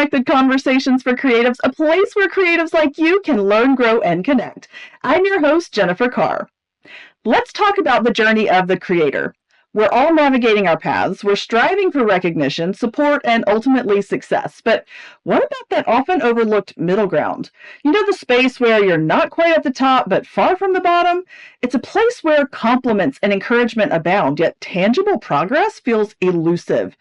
connected conversations for creatives, a place where creatives like you can learn, grow, and connect. I'm your host, Jennifer Carr. Let's talk about the journey of the creator. We're all navigating our paths. We're striving for recognition, support, and ultimately success. But what about that often overlooked middle ground? You know, the space where you're not quite at the top, but far from the bottom? It's a place where compliments and encouragement abound, yet tangible progress feels elusive.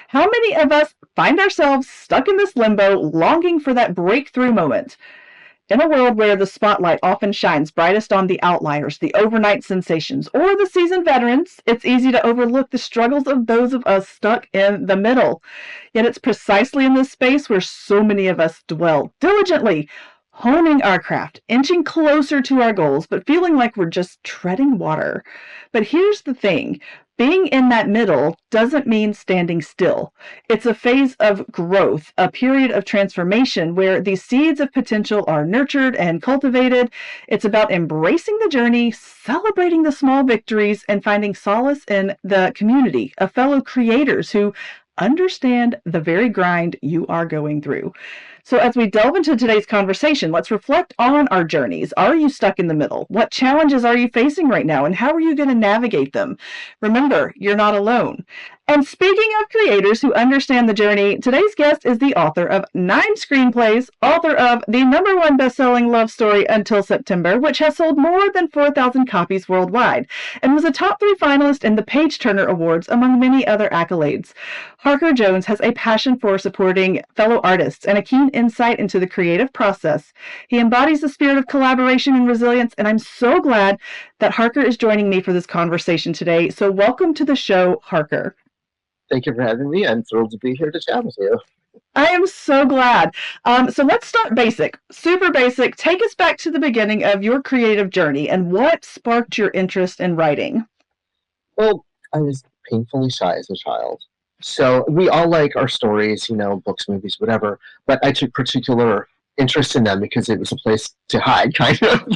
How many of us find ourselves stuck in this limbo, longing for that breakthrough moment? In a world where the spotlight often shines brightest on the outliers, the overnight sensations, or the seasoned veterans, it's easy to overlook the struggles of those of us stuck in the middle. Yet it's precisely in this space where so many of us dwell diligently, honing our craft, inching closer to our goals, but feeling like we're just treading water. But here's the thing. Being in that middle doesn't mean standing still. It's a phase of growth, a period of transformation where these seeds of potential are nurtured and cultivated. It's about embracing the journey, celebrating the small victories, and finding solace in the community of fellow creators who understand the very grind you are going through. So as we delve into today's conversation, let's reflect on our journeys. Are you stuck in the middle? What challenges are you facing right now, and how are you going to navigate them? Remember, you're not alone. And speaking of creators who understand the journey, today's guest is the author of 9 screenplays, author of the #1 best-selling love story Until September, which has sold more than 4,000 copies worldwide, and was a top 3 finalist in the Page Turner Awards, among many other accolades. Harker Jones has a passion for supporting fellow artists and a keen insight into the creative process. He embodies the spirit of collaboration and resilience, and I'm so glad that Harker is joining me for this conversation today. So welcome to the show, Harker. Thank you for having me. I'm thrilled to be here to chat with you. I am so glad. So let's start basic, super basic. Take us back to the beginning of your creative journey and what sparked your interest in writing. Well, I was painfully shy as a child. So we all like our stories, you know, books, movies, whatever. But I took particular interest in them because it was a place to hide, kind of,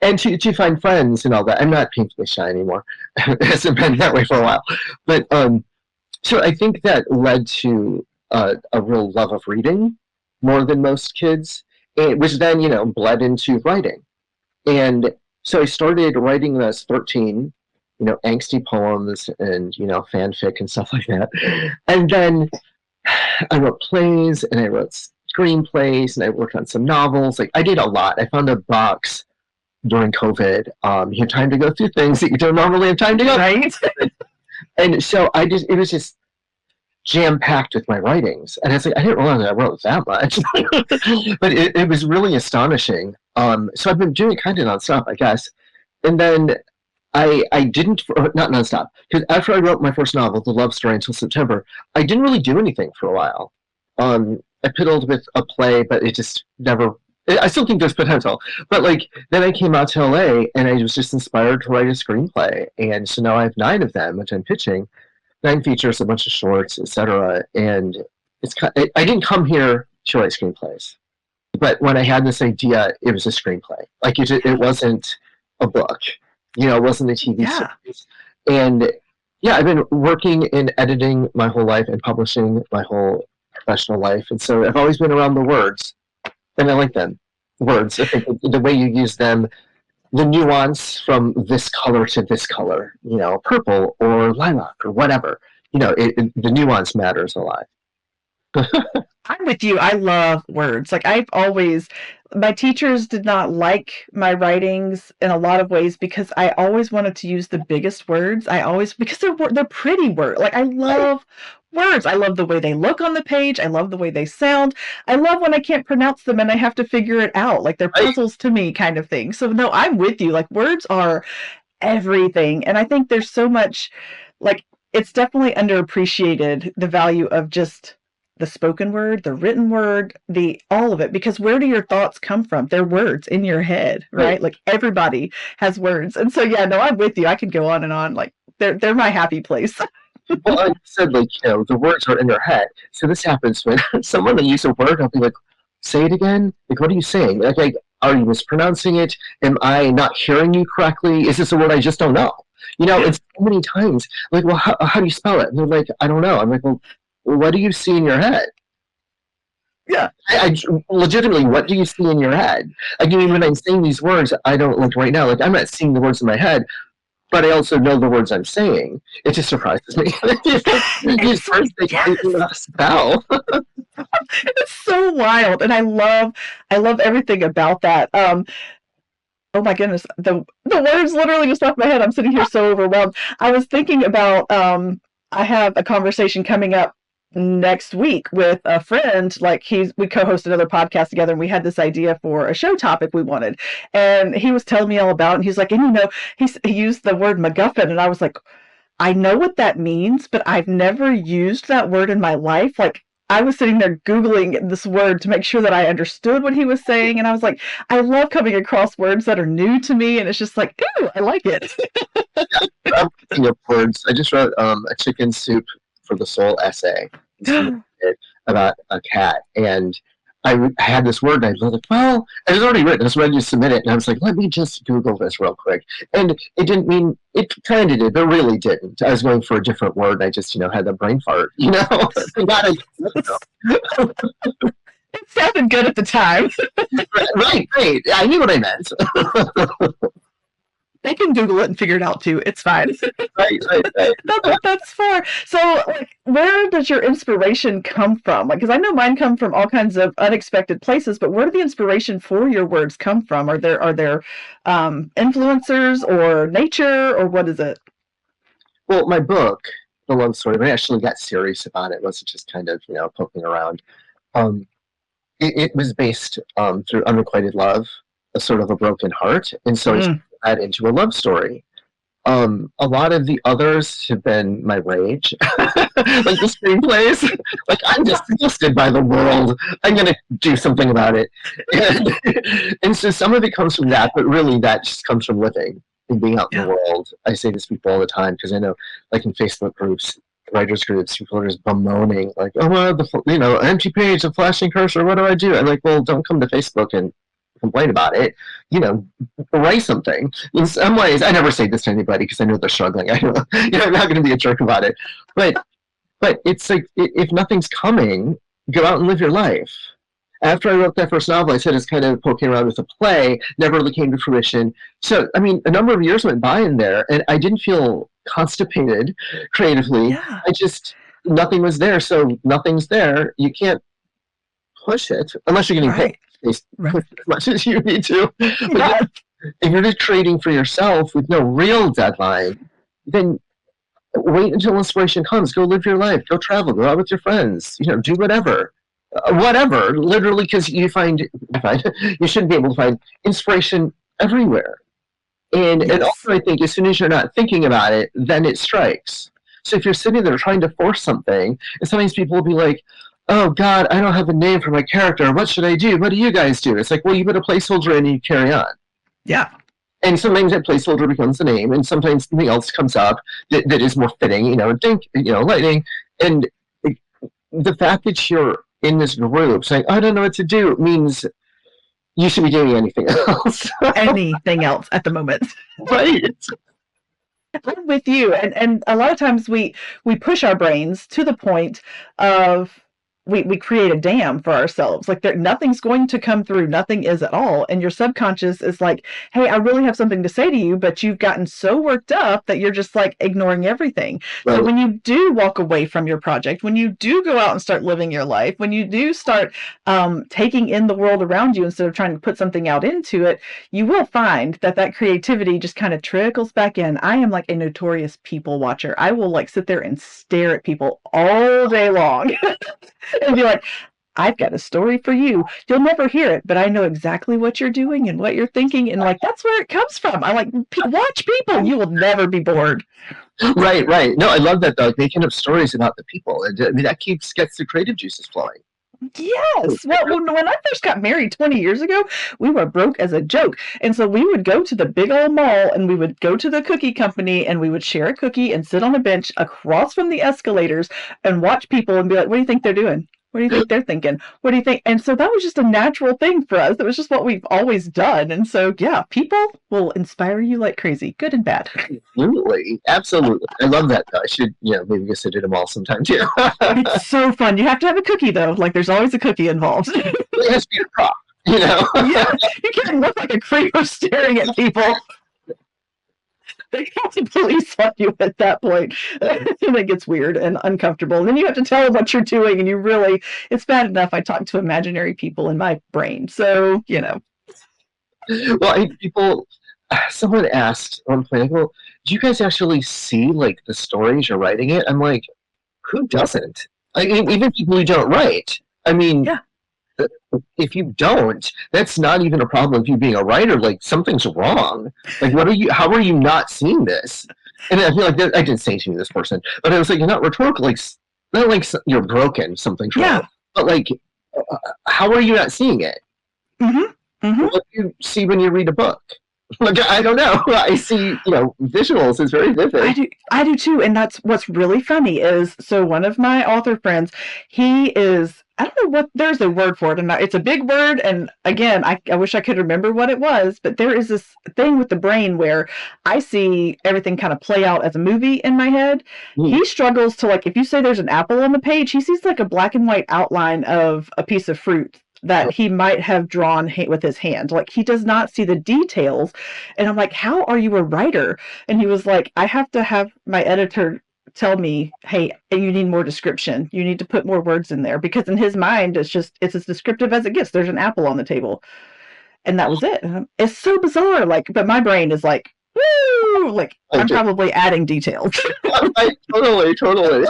and to find friends and all that. I'm not painfully shy anymore. It hasn't been that way for a while. But so I think that led to a real love of reading more than most kids, which then, you know, bled into writing. And so I started writing when I was 13, you know, angsty poems and, you know, fanfic and stuff like that. And then I wrote plays and I wrote screenplays and I worked on some novels. Like, I did a lot. I found a box during COVID. You have time to go through things that you don't normally have time to go. Right. And so it was just jam-packed with my writings. And I was like, I didn't realize I wrote that much. But it was really astonishing. So I've been doing it kind of nonstop, I guess. And then I didn't, not nonstop, because after I wrote my first novel, The Love Story Until September, I didn't really do anything for a while. I piddled with a play, but it just never, I still think there's potential. But like, then I came out to LA and I was just inspired to write a screenplay. And so now I have 9 of them, which I'm pitching. 9 features, a bunch of shorts, etc. And I didn't come here to write screenplays. But when I had this idea, it was a screenplay. Like, it wasn't a book. You know, it wasn't a TV series. And yeah, I've been working in editing my whole life and publishing my whole professional life. And so I've always been around the words. And I like them. Words. I think the way you use them, the nuance from this color to this color, you know, purple or lilac or whatever, you know, the nuance matters a lot. I'm with you. I love words. Like, my teachers did not like my writings in a lot of ways because I always wanted to use the biggest words. Because they're pretty words. Like, I love words. I love the way they look on the page. I love the way they sound. I love when I can't pronounce them and I have to figure it out. Like, they're puzzles to me, kind of thing. So no, I'm with you. Like, words are everything. And I think there's so much, like, it's definitely underappreciated, the value of just the spoken word, the written word, all of it, because where do your thoughts come from? They're words in your head, right? Like, everybody has words. And so, yeah, no, I'm with you. I could go on and on. Like, they're my happy place. Well, I said, like, you know, the words are in your head. So this happens when someone will use a word, I'll be like, say it again? Like, what are you saying? Like, are you mispronouncing it? Am I not hearing you correctly? Is this a word I just don't know? You know, it's so many times, like, well, how do you spell it? And they're like, I don't know. I'm like, well, what do you see in your head? Yeah. I legitimately, what do you see in your head? Like, I mean, when I'm saying these words, I don't, like, right now, like, I'm not seeing the words in my head, but I also know the words I'm saying. It just surprises me. These words, they do Yes. not spell. It's so wild. And I love everything about that. Oh my goodness, the words literally just left my head. I'm sitting here so overwhelmed. I was thinking about I have a conversation coming up next week with a friend. Like we co-host another podcast together, and we had this idea for a show topic we wanted, and he was telling me all about it. And he's like, and he used the word MacGuffin, and I was like, I know what that means, but I've never used that word in my life. Like, I was sitting there Googling this word to make sure that I understood what he was saying. And I was like, I love coming across words that are new to me. And it's just like, ooh, I like it. I'm thinking of words. I just wrote a chicken soup for the soul essay about a cat. And I had this word, and I was like, well, it was already written. I was ready to submit it. And I was like, let me just Google this real quick. And it didn't mean, it kind of did, but really didn't. I was going for a different word. I just, had the brain fart, It sounded good at the time. Right. I knew what I meant. They can Google it and figure it out too. It's fine. Right. That's what that's for. So, like, where does your inspiration come from? Like, because I know mine come from all kinds of unexpected places, but where do the inspiration for your words come from? Are there influencers or nature, or what is it? Well, my book, The Love Story, I actually got serious about it. It wasn't just kind of, poking around. Um, it was based through unrequited love, a sort of a broken heart, and so I turned that into a love story. A lot of the others have been my rage, like the screenplays. Like, I'm disgusted by the world. I'm going to do something about it. And so some of it comes from that, but really that just comes from living and being out in the world. I say this to people all the time because I know, like in Facebook groups, writers groups, people are just bemoaning, like, oh, well, empty page, a flashing cursor, what do I do? I'm like, well, don't come to Facebook and complain about it. Write something. In some ways, I never say this to anybody because I know they're struggling. I'm not going to be a jerk about it. But it's like, if nothing's coming, go out and live your life. After I wrote that first novel, I said it's kind of poking around with a play, never really came to fruition. So, I mean, a number of years went by in there, and I didn't feel constipated creatively. Yeah. Nothing was there, so nothing's there. You can't push it unless you're getting paid. Right. As much as you need to. But if you're just trading for yourself with no real deadline, then wait until inspiration comes. Go live your life. Go travel. Go out with your friends. Do whatever. Whatever. Literally, because you shouldn't be able to find inspiration everywhere. And also, I think as soon as you're not thinking about it, then it strikes. So if you're sitting there trying to force something, and sometimes people will be like, oh, God, I don't have a name for my character. What should I do? What do you guys do? It's like, well, you put a placeholder in and you carry on. Yeah. And sometimes that placeholder becomes the name, and sometimes something else comes up that is more fitting, lightning. And the fact that you're in this group saying, I don't know what to do, means you should be doing anything else. Anything else at the moment. Right. I'm with you. And a lot of times we push our brains to the point of we create a dam for ourselves. Like, nothing's going to come through. Nothing is at all. And your subconscious is like, hey, I really have something to say to you, but you've gotten so worked up that you're just like ignoring everything. Right. So when you do walk away from your project, when you do go out and start living your life, when you do start taking in the world around you instead of trying to put something out into it, you will find that creativity just kind of trickles back in. I am like a notorious people watcher. I will like sit there and stare at people all day long. And be like, I've got a story for you. You'll never hear it, but I know exactly what you're doing and what you're thinking. And like, that's where it comes from. I like, watch people. You will never be bored. Right. No, I love that, though. Making up stories about the people. I mean, that gets the creative juices flowing. Yes. Well, when I first got married 20 years ago, we were broke as a joke. And so we would go to the big old mall, and we would go to the cookie company, and we would share a cookie and sit on a bench across from the escalators and watch people and be like, what do you think they're doing? What do you think they're thinking? What do you think? And so that was just a natural thing for us. It was just what we've always done. And so, yeah, people will inspire you like crazy, good and bad. Absolutely, absolutely. I love that. Though. I should, maybe go sit at a mall sometime too. It's so fun. You have to have a cookie though. Like there's always a cookie involved. It has to be a prop, Yeah, you can't look like a creeper staring at people. They have the police on you at that point. And it gets weird and uncomfortable. And then you have to tell them what you're doing, and it's bad enough I talk to imaginary people in my brain. So, Well, someone asked at one point, well, do you guys actually see like the stories you're writing it? I'm like, who doesn't? Even people who don't write. I mean, yeah. If you don't, that's not even a problem of you being a writer. Like something's wrong. Like how are you not seeing this? And I feel like I didn't say to this person, but I was like, you're not rhetorical, like not like you're broken, something's wrong. But like, how are you not seeing it? Mm-hmm. Mm-hmm. What do you see when you read a book? Like, I don't know. I see, visuals. It's very vivid. I do too. And that's what's really funny is, so one of my author friends, he is, I don't know what, there's a word for it. And it's a big word. And again, I wish I could remember what it was, but there is this thing with the brain where I see everything kind of play out as a movie in my head. He struggles to, like, if you say there's an apple on the page, he sees like a black and white outline of a piece of fruit that he might have drawn with his hand. Like he does not see the details. And I'm like, how are you a writer? And he was like, I have to have my editor tell me, hey, you need more description. You need to put more words in there, because in his mind, it's as descriptive as it gets. There's an apple on the table. And that was it. It's so bizarre. Like, but my brain is like, woo, like I'm probably adding details. Totally.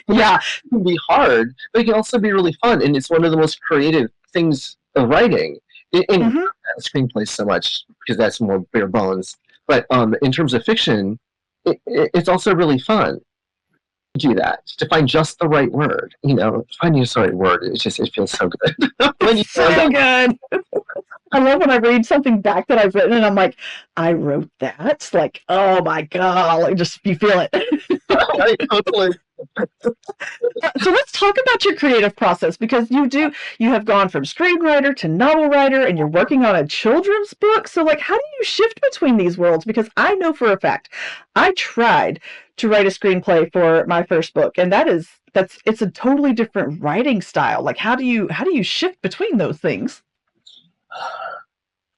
Yeah, it can be hard, but it can also be really fun, and it's one of the most creative things of writing. In screenplays so much because that's more bare bones, but in terms of fiction, it's also really fun to do that, to find just the right word. Finding just the right word, it feels so good. It's so good. I love when I read something back that I've written and I'm like, I wrote that. Like, oh my God, like just you feel it. Right, totally. So let's talk about your creative process, because you have gone from screenwriter to novel writer, and you're working on a children's book. So like, how do you shift between these worlds? Because I know for a fact, I tried to write a screenplay for my first book, and it's a totally different writing style. Like, how do you shift between those things?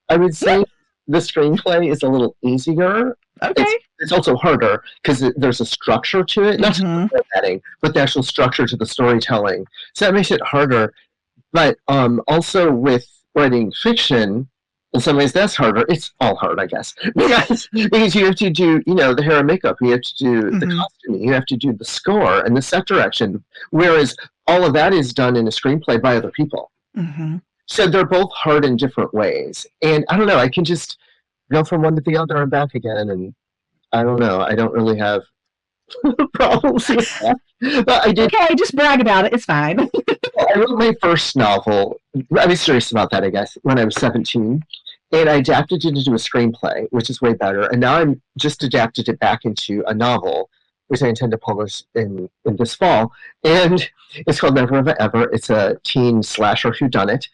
I would say the screenplay is a little easier. Okay. It's also harder because there's a structure to it, not just the setting, but the actual structure to the storytelling. So that makes it harder. But also with writing fiction, in some ways that's harder. It's all hard, I guess, because you have to do, the hair and makeup, you have to do the costuming, you have to do the score and the set direction, whereas all of that is done in a screenplay by other people. So they're both hard in different ways. And I don't know, I can just go from one to the other and back again, and I don't know, I don't really have problems with that. But I did. Okay, just brag about it. It's fine. I wrote my first novel, I was serious about that, I guess, when I was 17. And I adapted it into a screenplay, which is way better. And now I'm just adapted it back into a novel, which I intend to publish in this fall. And it's called Never Have I Ever. It's a teen slasher whodunit.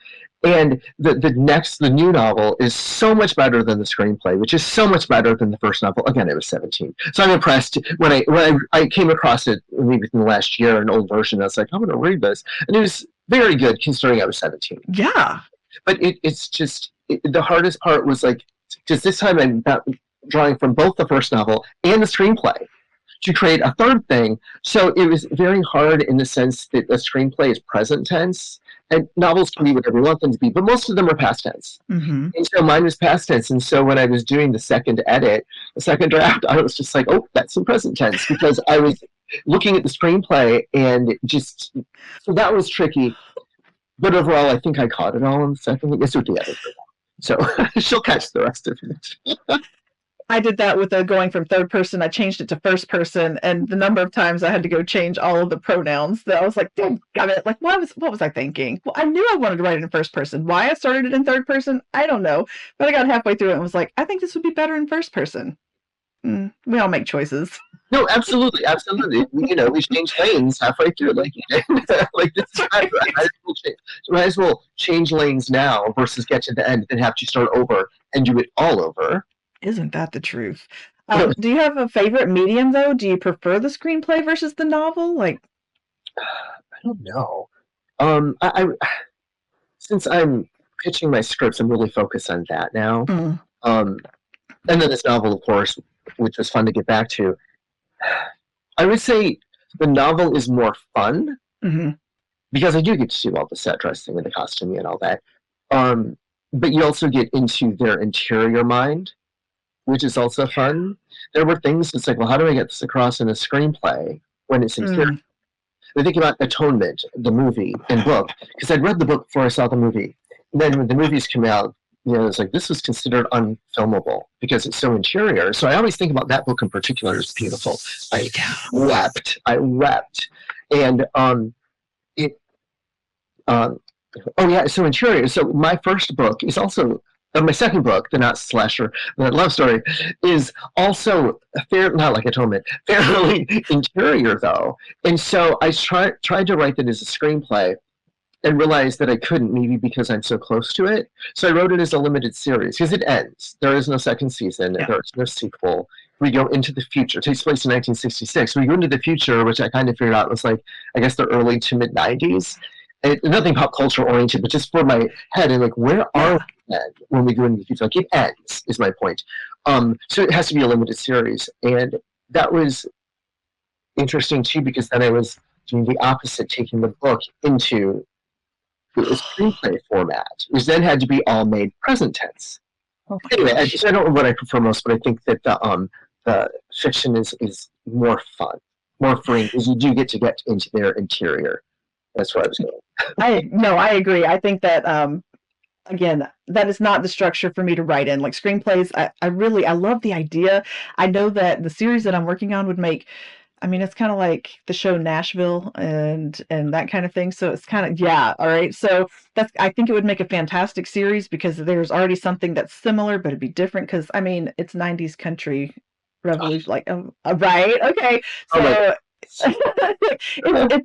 And the new novel is so much better than the screenplay, which is so much better than the first novel. Again, I was 17. So I'm impressed. When I came across it maybe within the last year, an old version, I was like, I'm going to read this. And it was very good considering I was 17. Yeah. But it's just, the hardest part was like, because this time I'm drawing from both the first novel and the screenplay to create a third thing. So it was very hard in the sense that a screenplay is present tense, and novels can be whatever you want them to be, but most of them are past tense. And so mine was past tense. And so when I was doing the second draft, I was just like, oh, that's in present tense, because I was looking at the screenplay and just, so that was tricky. But overall, I think I caught it all in the second. I guess with the editor. So she'll catch the rest of it. I did that with going from third person. I changed it to first person, and the number of times I had to go change all of the pronouns, that I was like, damn it, like what was I thinking? Well, I knew I wanted to write it in first person. Why I started it in third person, I don't know. But I got halfway through it and was like, I think this would be better in first person. We all make choices. No, absolutely, absolutely. We changed lanes halfway through, like like this is might as well change lanes now versus get to the end and have to start over and do it all over. Isn't that the truth? Do you have a favorite medium though? Do you prefer the screenplay versus the novel? Like, I don't know. I since I'm pitching my scripts, I'm really focused on that now. mm, Um, and then this novel, of course, which was fun to get back to. I would say the novel is more fun hmm because I do get to do all the set dressing and the costuming and all that. But you also get into their interior mind, which is also fun. There were things it's like, well, how do I get this across in a screenplay when it's interior? mm. I think about Atonement, the movie and book, because I'd read the book before I saw the movie. And then when the movies came out, it's like this was considered unfilmable because it's so interior. So I always think about that book in particular as beautiful. I wept. And it oh yeah, so interior. So my first book is also my second book, the not slasher, the love story, is also not like Atonement, fairly interior though. And so I tried to write that as a screenplay and realized that I couldn't, maybe because I'm so close to it. So I wrote it as a limited series because it ends. There is no second season. Yeah. There is no sequel. We go into the future. It takes place in 1966. We go into the future, which I kind of figured out was like, I guess the early to mid 90s. Nothing pop culture oriented, but just for my head and like, where are we then when we go into the future? Like it ends is my point. So it has to be a limited series, and that was interesting too because then I was doing the opposite, taking the book into the screenplay format, which then had to be all made present tense. Oh Anyway, I don't know what I prefer most, but I think that the fiction is more fun, more free, because you do get into their interior. That's where I was going. I agree. I think that again, that is not the structure for me to write in. Like screenplays, I love the idea. I know that the series that I'm working on would make, I mean, it's kind of like the show Nashville and that kind of thing. So it's kind of, yeah, all right. So I think it would make a fantastic series because there's already something that's similar, but it'd be different because I mean, it's 90s country revolution, like right, okay. So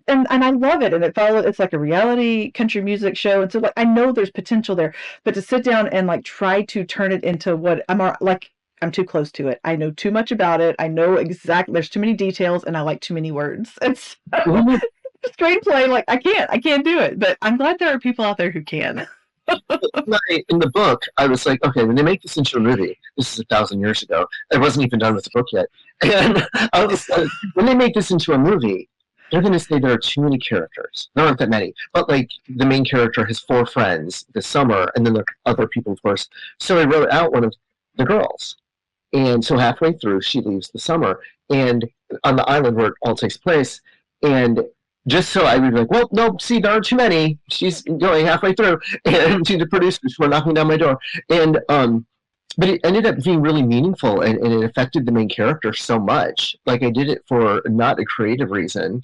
and I love it, and it's like a reality country music show, and so like I know there's potential there, but to sit down and like try to turn it into what I'm too close to it. I know too much about it. I know exactly. There's too many details, and I like too many words. It's screenplay. Like I can't do it. But I'm glad there are people out there who can. In the book, I was like, okay, when they make this into a movie, this is 1,000 years ago. I wasn't even done with the book yet, and I was like, when they make this into a movie, they're going to say there are too many characters. There aren't that many, but like the main character has 4 friends this summer, and then there are other people, of course. So I wrote out one of the girls. And so halfway through, she leaves the summer, and on the island where it all takes place, and just so I would be like, well, no, see, there are too many. She's going halfway through, and to the producers who are knocking down my door, and but it ended up being really meaningful, and it affected the main character so much. Like I did it for not a creative reason,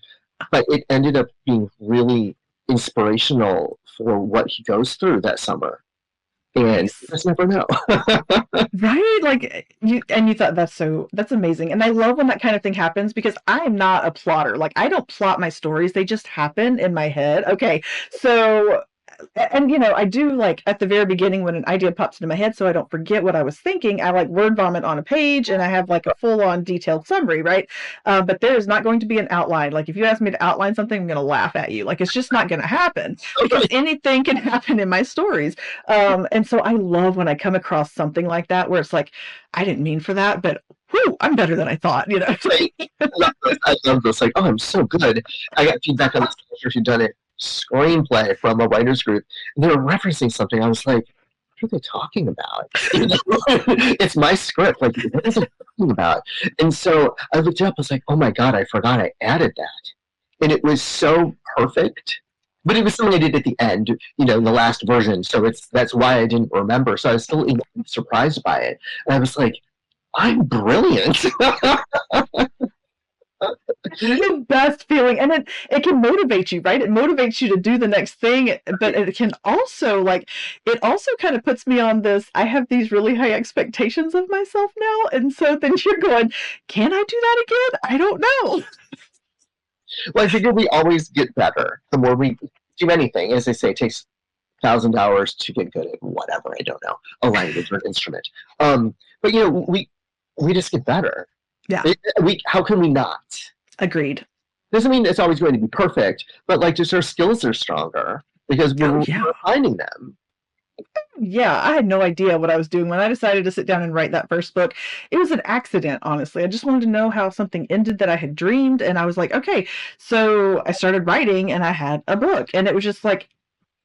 but it ended up being really inspirational for what he goes through that summer. And you just never know. Right? Like you thought that's amazing. And I love when that kind of thing happens because I'm not a plotter. Like I don't plot my stories. They just happen in my head. Okay. So and I do like at the very beginning when an idea pops into my head so I don't forget what I was thinking, I like word vomit on a page and I have like a full-on detailed summary, right? But there's not going to be an outline. Like if you ask me to outline something, I'm going to laugh at you. Like it's just not going to happen because anything can happen in my stories. And so I love when I come across something like that where it's like, I didn't mean for that, but whew, I'm better than I thought, I love this. Like, oh, I'm so good. I got feedback on this if you've done it. Screenplay from a writers group, and they were referencing something. I was like, what are they talking about? It's my script. Like, what is it talking about? And so I looked it up. I was like, oh my God, I forgot I added that. And it was so perfect. But it was something I did at the end, the last version. So that's why I didn't remember. So I was still surprised by it. And I was like, I'm brilliant. The best feeling. And it can motivate you, right? It motivates you to do the next thing, but it can also it also kind of puts me on this, I have these really high expectations of myself now. And so then you're going, can I do that again? I don't know. Well, I figure we always get better the more we do anything. As they say, it takes 1,000 hours to get good at whatever, I don't know, a language or an instrument. But we just get better. Yeah. How can we not? Agreed. Doesn't mean it's always going to be perfect, but just our skills are stronger because we're finding them. Yeah, I had no idea what I was doing when I decided to sit down and write that first book. It was an accident, honestly. I just wanted to know how something ended that I had dreamed, and I was like, okay. So I started writing, and I had a book, and it was just like,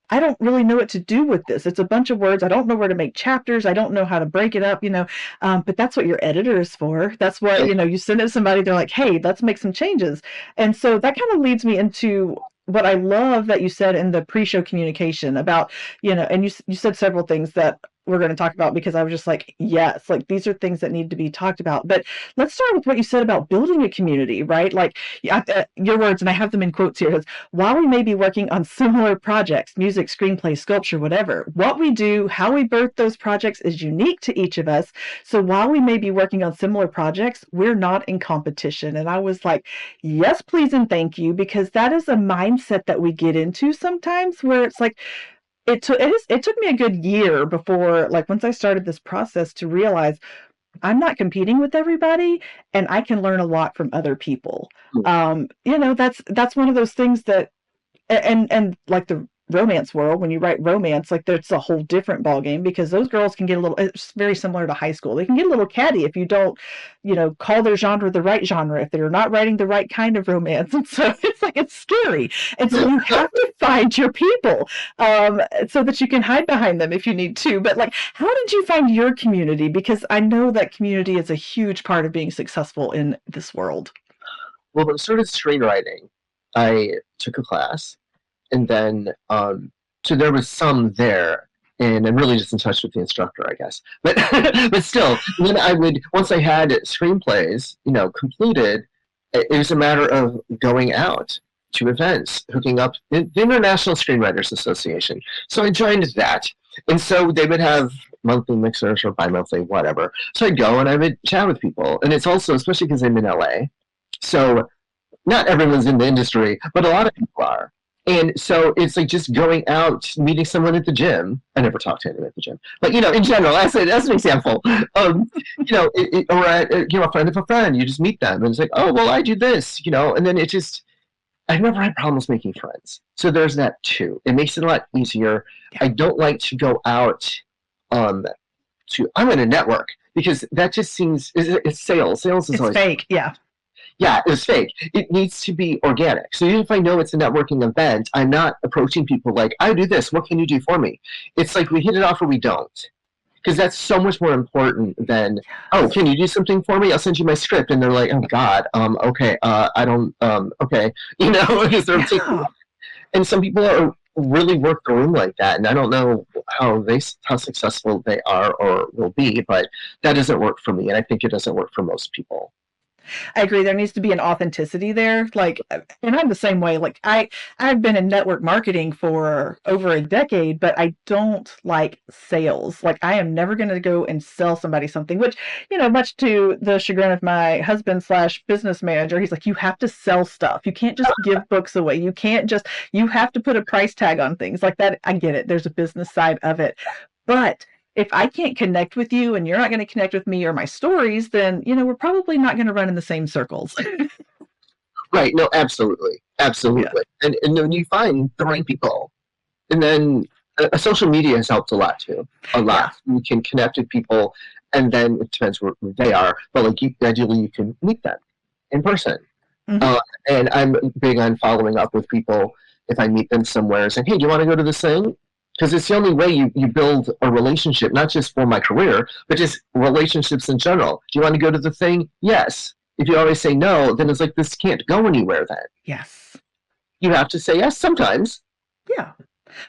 I don't really know what to do with this. It's a bunch of words. I don't know where to make chapters. I don't know how to break it up, but that's what your editor is for. That's what, you send it to somebody, they're like, hey, let's make some changes. And so that kind of leads me into what I love that you said in the pre-show communication about, and you said several things that we're going to talk about, because I was just like, yes, like these are things that need to be talked about. But let's start with what you said about building a community, right? Like your words, and I have them in quotes here, is while we may be working on similar projects, music, screenplay, sculpture, whatever, what we do, how we birth those projects is unique to each of us. So while we may be working on similar projects, we're not in competition. And I was like, yes, please, and thank you, because that is a mindset that we get into sometimes, where it's like, it took me a good year before, like, once I started this process, to realize I'm not competing with everybody, and I can learn a lot from other people. That's one of those things that, and like the romance world, when you write romance, like that's a whole different ballgame, because those girls can get it's very similar to high school. They can get a little catty if you don't, call their genre the right genre, if they're not writing the right kind of romance. And so it's scary. And so you have to find your people, so that you can hide behind them if you need to. But like, how did you find your community? Because I know that community is a huge part of being successful in this world. Well, when I started screenwriting, I took a class. And then, so there was some there, and I'm really just in touch with the instructor, I guess. But but still, then once I had screenplays, completed, it was a matter of going out to events, hooking up the International Screenwriters Association. So I joined that. And so they would have monthly mixers or bi-monthly, whatever. So I'd go and I would chat with people. And it's also, especially because I'm in LA, so not everyone's in the industry, but a lot of people are. And so it's like just going out, meeting someone at the gym. I never talked to anyone at the gym, but in general, as an example, or a friend of a friend, you just meet them, and it's like, oh, well, I do this, and then I've never had problems making friends. So there's that too. It makes it a lot easier. Yeah. I don't like to go out I'm going to network, because that just seems, it's sales. Sales is always fake. Yeah. Yeah, it's fake. It needs to be organic. So even if I know it's a networking event, I'm not approaching people like, I do this, what can you do for me? It's like we hit it off or we don't. Because that's so much more important than, oh, can you do something for me? I'll send you my script. And they're like, oh, God, okay, I don't, okay. Because they're taking, and some people are really work the room like that. And I don't know how successful they are or will be, but that doesn't work for me. And I think it doesn't work for most people. I agree. There needs to be an authenticity there. Like, and I'm the same way. Like I've been in network marketing for over a decade, but I don't like sales. Like I am never going to go and sell somebody something, which, much to the chagrin of my husband / business manager, he's like, you have to sell stuff. You can't just give books away. You have to put a price tag on things like that. I get it. There's a business side of it, but if I can't connect with you and you're not going to connect with me or my stories, then, we're probably not going to run in the same circles. Right. No, absolutely. Absolutely. Yeah. And then you find the right people. And then social media has helped a lot too. A lot. Yeah. You can connect with people, and then it depends where they are. But ideally you can meet them in person. Mm-hmm. And I'm big on following up with people if I meet them somewhere, saying, hey, do you want to go to this thing? Because it's the only way you build a relationship, not just for my career, but just relationships in general. Do you want to go to the thing? Yes. If you always say no, then it's like, this can't go anywhere then. Yes. You have to say yes sometimes. Yeah.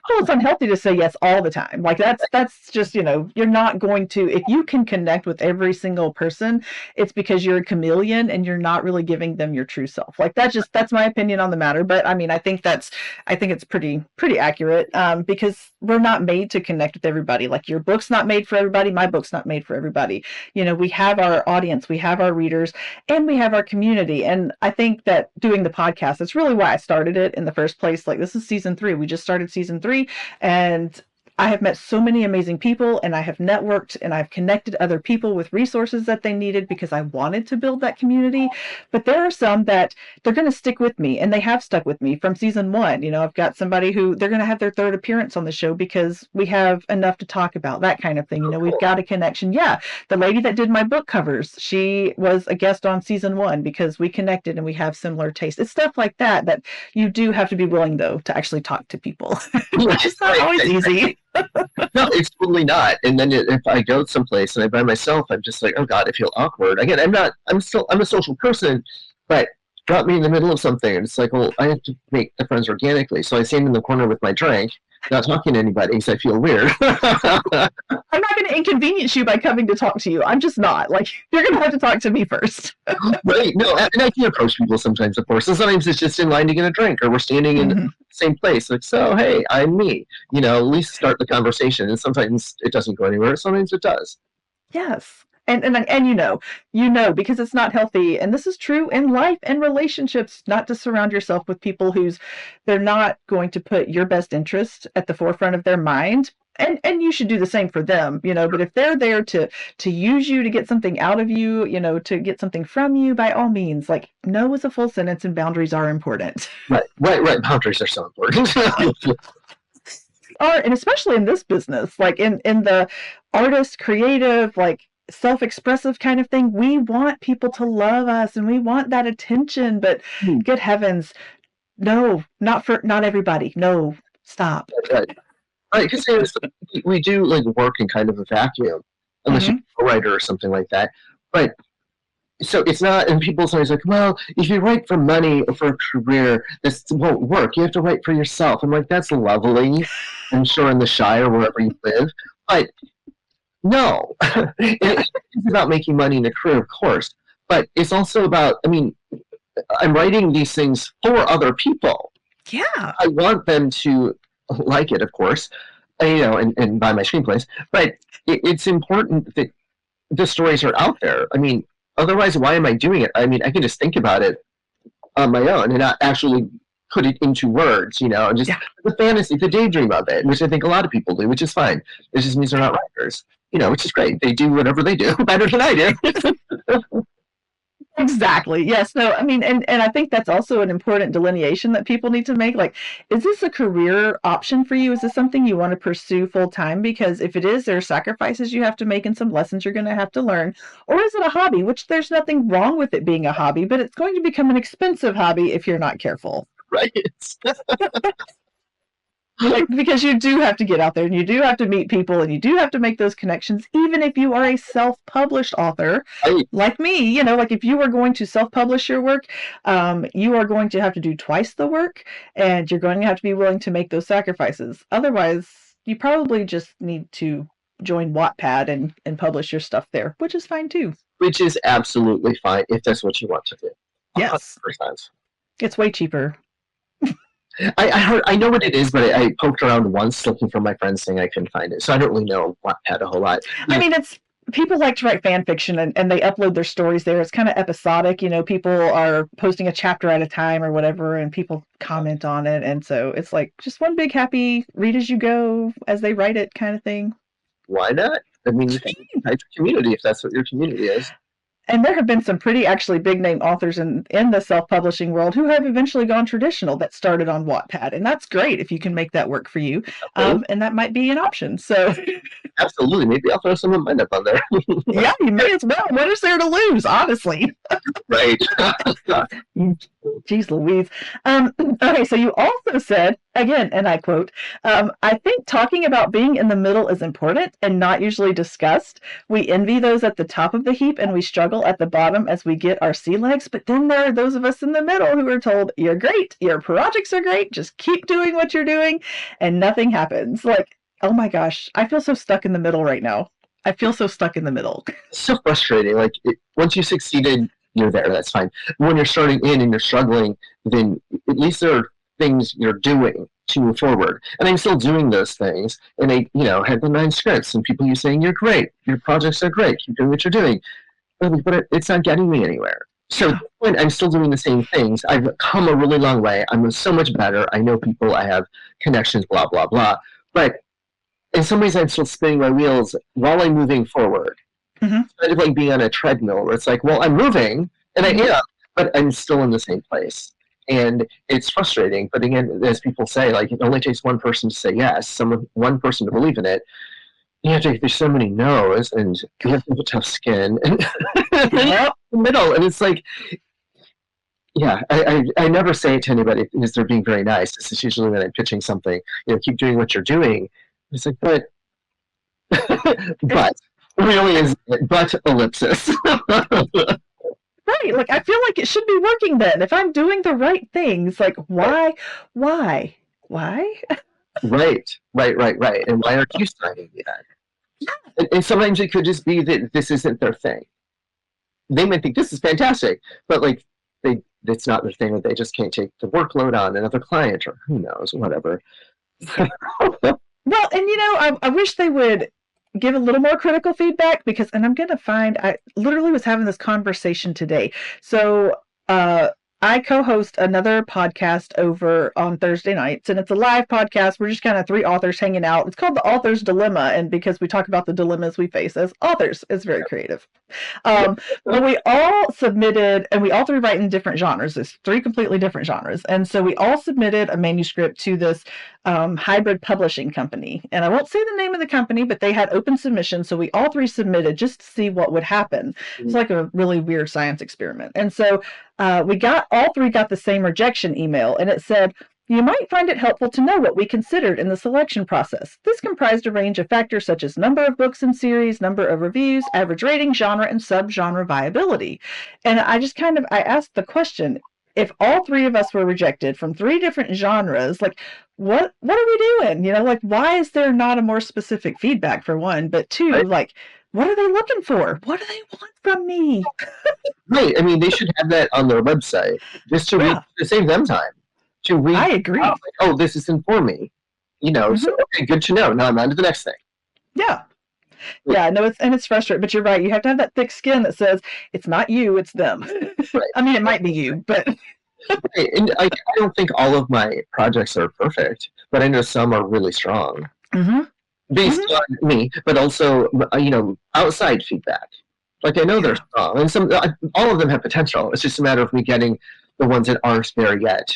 Well, it's unhealthy to say yes all the time. Like that's just, you're not going to, if you can connect with every single person, it's because you're a chameleon and you're not really giving them your true self. Like that's my opinion on the matter. But I mean, I think it's pretty accurate, because we're not made to connect with everybody. Like your book's not made for everybody. My book's not made for everybody. We have our audience, we have our readers, and we have our community. And I think that doing the podcast, that's really why I started it in the first place. Like this is season 3. We just started season 3, and I have met so many amazing people, and I have networked and I've connected other people with resources that they needed because I wanted to build that community. But there are some that they're going to stick with me, and they have stuck with me from season 1. I've got somebody who they're going to have their 3rd appearance on the show because we have enough to talk about, that kind of thing. We've got a connection. Yeah. The lady that did my book covers, she was a guest on season 1 because we connected and we have similar tastes. It's stuff like that you do have to be willing, though, to actually talk to people, which is not always easy. No, it's totally not. And then if I go someplace and I'm by myself, I'm just like, oh God, I feel awkward. Again, I'm a social person, but drop me in the middle of something, and it's like, well, I have to make the friends organically. So I stand in the corner with my drink, not talking to anybody because I feel weird. I'm not going to inconvenience you by coming to talk to you. I'm just not. Like, you're going to have to talk to me first. Right. No, and I can approach people sometimes, of course. And sometimes it's just in line to get a drink, or we're standing in the same place. Like, so, hey, I'm me. At least start the conversation. And sometimes it doesn't go anywhere. Sometimes it does. Yes. And because it's not healthy, and this is true in life and relationships, not to surround yourself with people they're not going to put your best interest at the forefront of their mind. And you should do the same for them, but if they're there to use you, to get something out of you, to get something from you, by all means, like, no is a full sentence, and boundaries are important. Right. Boundaries are so important. And especially in this business, like in the artist, creative, like self-expressive kind of thing, we want people to love us and we want that attention, but good heavens, no, not everybody. No, stop. Right. Because we do like work in kind of a vacuum, unless you're a writer or something like that. But so it's not, and people's always like, well, if you write for money or for a career, this won't work. You have to write for yourself. I'm like, that's lovely, I'm sure, in the Shire, wherever you live. But no, it's about making money in a career, of course. But it's also about, I'm writing these things for other people. Yeah. I want them to like it, of course, and buy my screenplays. But it's important that the stories are out there. Otherwise, why am I doing it? I can just think about it on my own and not actually put it into words, and just the fantasy, the daydream of it, which I think a lot of people do, which is fine. It just means they're not writers, which is great. They do whatever they do better than I do. Exactly. Yes. No, and I think that's also an important delineation that people need to make. Like, is this a career option for you? Is this something you want to pursue full time? Because if it is, there are sacrifices you have to make and some lessons you're going to have to learn. Or is it a hobby, which there's nothing wrong with it being a hobby, but it's going to become an expensive hobby if you're not careful. Right. Because you do have to get out there and you do have to meet people and you do have to make those connections, even if you are a self-published author like me. Like if you are going to self-publish your work, you are going to have to do twice the work, and you're going to have to be willing to make those sacrifices. Otherwise, you probably just need to join Wattpad and publish your stuff there, which is fine too. Which is absolutely fine if that's what you want to do. Yes. 100%. It's way cheaper. I know what it is, but I poked around once looking for my friend's thing. I couldn't find it, so I don't really know Wattpad a whole lot. It's people like to write fan fiction and they upload their stories there. It's kind of episodic, people are posting a chapter at a time or whatever, and people comment on it, and so it's like just one big happy read as you go as they write it kind of thing. Why not? You can type community if that's what your community is. And there have been some pretty actually big name authors in the self-publishing world who have eventually gone traditional that started on Wattpad. And that's great if you can make that work for you. And that might be an option. So absolutely. Maybe I'll throw some of mine up on there. Yeah, you may as well. What is there to lose, honestly? Right. Jeez Louise. Okay, so you also said, again, and I quote, I think talking about being in the middle is important and not usually discussed. We envy those at the top of the heap and we struggle at the bottom as we get our sea legs. But then there are those of us in the middle who are told, you're great, your projects are great, just keep doing what you're doing, and nothing happens. Like, oh my gosh, I feel so stuck in the middle right now. I feel so stuck in the middle. It's so frustrating. Like, once you succeeded, you're there. That's fine. When you're starting in and you're struggling, then at least there are things you're doing to move forward. And I'm still doing those things. And I, had the 9 scripts and people you saying you're great, your projects are great, keep doing what you're doing. But it's not getting me anywhere. So at this point, I'm still doing the same things. I've come a really long way. I'm so much better. I know people. I have connections. Blah blah blah. But in some ways, I'm still spinning my wheels while I'm moving forward. Mm-hmm. It's kind of like being on a treadmill where it's like, well, I'm moving, and I am, but I'm still in the same place. And it's frustrating. But again, as people say, like, it only takes one person to say yes, one person to believe in it. There's so many no's, and you have to have a tough skin. And in the middle, and it's like, yeah, I never say it to anybody because they're being very nice. This is usually when I'm pitching something, keep doing what you're doing. It's like, but really is, but ellipsis. Right. Like, I feel like it should be working then. If I'm doing the right things, like, why? Right. And why aren't you signing yet? And sometimes it could just be that this isn't their thing. They might think this is fantastic, but like it's not their thing, or they just can't take the workload on another client, or who knows, whatever. Well, and I wish they would give a little more critical feedback because, and I'm going to find, I literally was having this conversation today. So, I co-host another podcast over on Thursday nights, and it's a live podcast. We're just kind of 3 authors hanging out. It's called The Author's Dilemma, and because we talk about the dilemmas we face as authors, it's very creative. But we all submitted, and we all 3 write in different genres. There's 3 completely different genres, and so we all submitted a manuscript to this hybrid publishing company. And I won't say the name of the company, but they had open submissions, so we all 3 submitted just to see what would happen. It's like a really weird science experiment. And so all 3 got the same rejection email, and it said, you might find it helpful to know what we considered in the selection process. This comprised a range of factors such as number of books in series, number of reviews, average rating, genre, and subgenre viability. And I just I asked the question, if all 3 of us were rejected from 3 different genres, like, what are we doing? Like, why is there not a more specific feedback, for one? But 2, like, what are they looking for? What do they want from me? Right. I mean, they should have that on their website just to save them time. To read. I agree. Like, oh, this isn't for me. So okay, good to know. Now I'm on to the next thing. Yeah. Yeah, no, it's frustrating, but you're right. You have to have that thick skin that says it's not you, it's them. Right. I mean, it might be you, but right. And I don't think all of my projects are perfect, but I know some are really strong. Based on me, but also outside feedback. Like, I know they're strong, and all of them have potential. It's just a matter of me getting the ones that aren't there yet.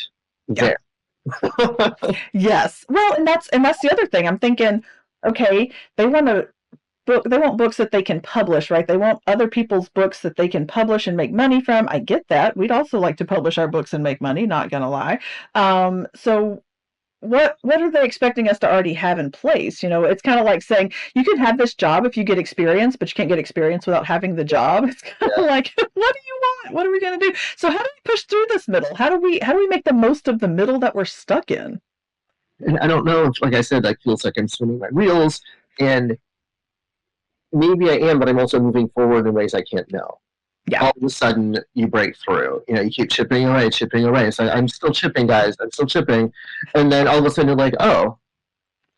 There. Yes. Well, and that's the other thing. I'm thinking, okay, they want books that they can publish, right? They want other people's books that they can publish and make money from. I get that. We'd also like to publish our books and make money, not gonna lie. So what are they expecting us to already have in place? It's kind of like saying you can have this job if you get experience, but you can't get experience without having the job. It's kind of like, what do you want? What are we going to do? So how do we push through this middle? How do we make the most of the middle that we're stuck in? And I don't know if, like I said, like, feels like I'm spinning my wheels, and maybe I am, but I'm also moving forward in ways I can't know. Yeah. All of a sudden, you break through. You keep chipping away. So I'm still chipping, guys. I'm still chipping. And then all of a sudden, you're like, oh,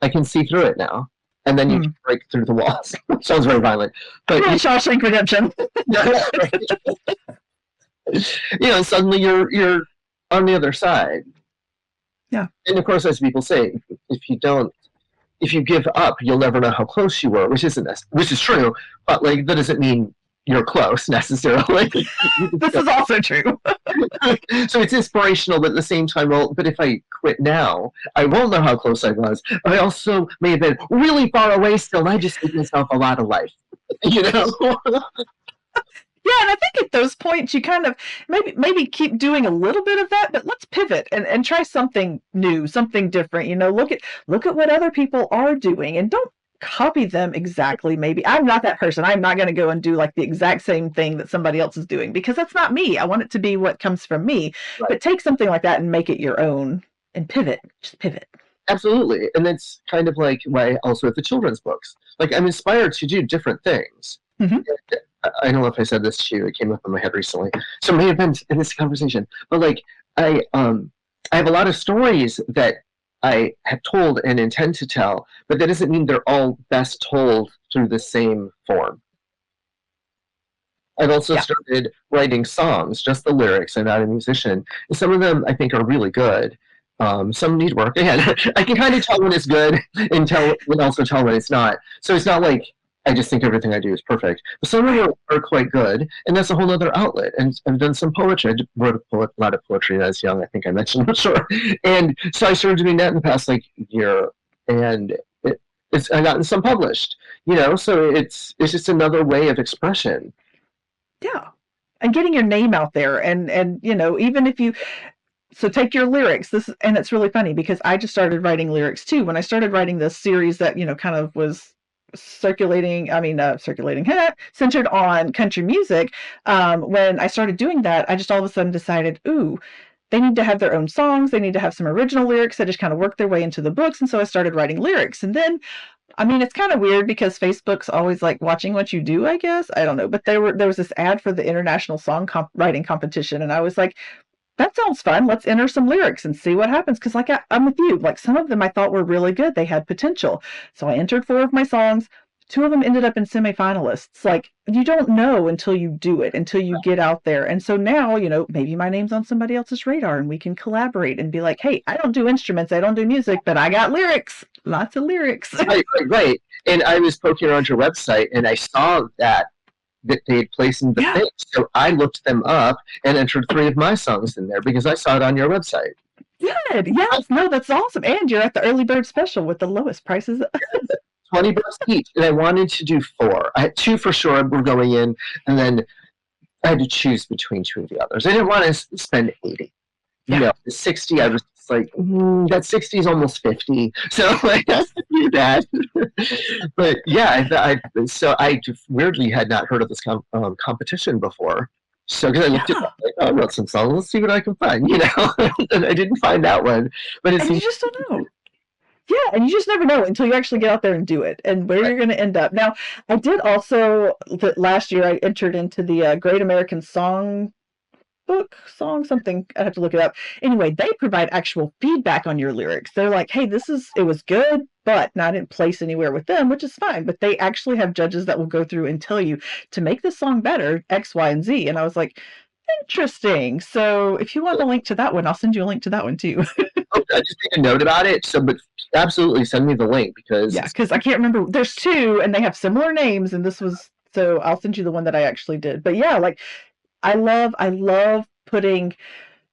I can see through it now. And then you break through the walls. Sounds very violent. But Shawshank Redemption. Suddenly you're on the other side. Yeah. And of course, as people say, if you give up, you'll never know how close you were, which is true. But like, that doesn't mean you're close necessarily. This is also true. So it's inspirational, but at the same time, well, but if I quit now, I won't know how close I was. I also may have been really far away still. I just gave myself a lot of life, Yeah, and I think those points, you kind of maybe keep doing a little bit of that, but let's pivot and try something new, something different. Look at what other people are doing, and don't copy them exactly. Maybe I'm not that person. I'm not going to go and do like the exact same thing that somebody else is doing, because that's not me. I want it to be what comes from me. Right. But take something like that and make it your own and pivot. Just pivot. Absolutely. And that's kind of like why also with the children's books. Like, I'm inspired to do different things. Mm-hmm. I don't know if I said this to you. It came up in my head recently. So it may have been in this conversation. But like, I have a lot of stories that I have told and intend to tell, but that doesn't mean they're all best told through the same form. I've also started writing songs, just the lyrics. I'm not a musician. And some of them I think are really good. Some need work. Again, I can kind of tell when it's good and also tell when it's not. So it's not like I just think everything I do is perfect. But some of them are quite good, and that's a whole other outlet. And I've done some poetry. I wrote a lot of poetry when I was young. I think I mentioned, I'm sure. And so I started doing that in the past year, and I've gotten some published. So it's just another way of expression. Yeah, and getting your name out there, and even if you. So take your lyrics. And it's really funny because I just started writing lyrics too. When I started writing this series that kind of was circulating centered on country music, when I started doing that, I just all of a sudden decided, ooh, they need to have their own songs, they need to have some original lyrics that just kind of work their way into the books. And so I started writing lyrics. And then it's kind of weird because Facebook's always like watching what you do, I guess. I don't know, but there was this ad for the international song writing competition, and I was like, that sounds fun. Let's enter some lyrics and see what happens. Because I'm with you. Like, some of them I thought were really good. They had potential. So I entered 4 of my songs. 2 of them ended up in semifinalists. Like, you don't know until you do it, until you get out there. And so now, maybe my name's on somebody else's radar and we can collaborate and be like, hey, I don't do instruments, I don't do music, but I got lyrics. Lots of lyrics. Right. And I was poking around your website and I saw that they had placed in the thing. So I looked them up and entered 3 of my songs in there because I saw it on your website. Good. Yes. No, that's awesome. And you're at the early bird special with the lowest prices. $20 each. And I wanted to do 4. I had 2 for sure were going in, and then I had to choose between 2 of the others. I didn't want to spend 80. The 60, I was like, that 60 is almost 50. So I have to do that. But yeah, I weirdly had not heard of this competition before. So because I looked at it, like, I wrote some songs, let's see what I can find, and I didn't find that one. But you just don't know. Yeah, and you just never know until you actually get out there and do it, and where you're going to end up. Now, I did also, last year, I entered into the Great American Song something. I have to look it up. Anyway, they provide actual feedback on your lyrics. They're like, hey, it was good, but not in place anywhere with them, which is fine. But they actually have judges that will go through and tell you to make this song better, X, Y, and Z. And I was like, interesting. So if you want a link to that one, I'll send you a link to that one too. I just made a note about it. So, but absolutely send me the link because I can't remember. There's 2 and they have similar names, and so I'll send you the one that I actually did. But yeah, like I love putting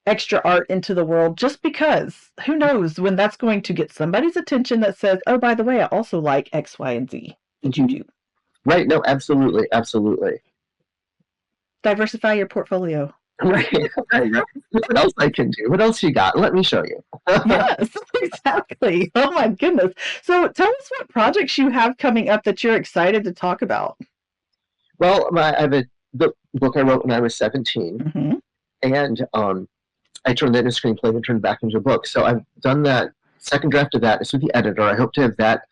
extra art into the world, just because who knows when that's going to get somebody's attention that says, oh, by the way, I also like X, Y, and Z. Did you do? Right. No, absolutely. Diversify your portfolio. Right. What else I can do? What else you got? Let me show you. Yes, exactly. Oh my goodness. So tell us what projects you have coming up that you're excited to talk about. Well, I have the book I wrote when I was 17, and I turned that into a screenplay and turned it back into a book. So I've done that second draft of that. It's with the editor. I hope to have that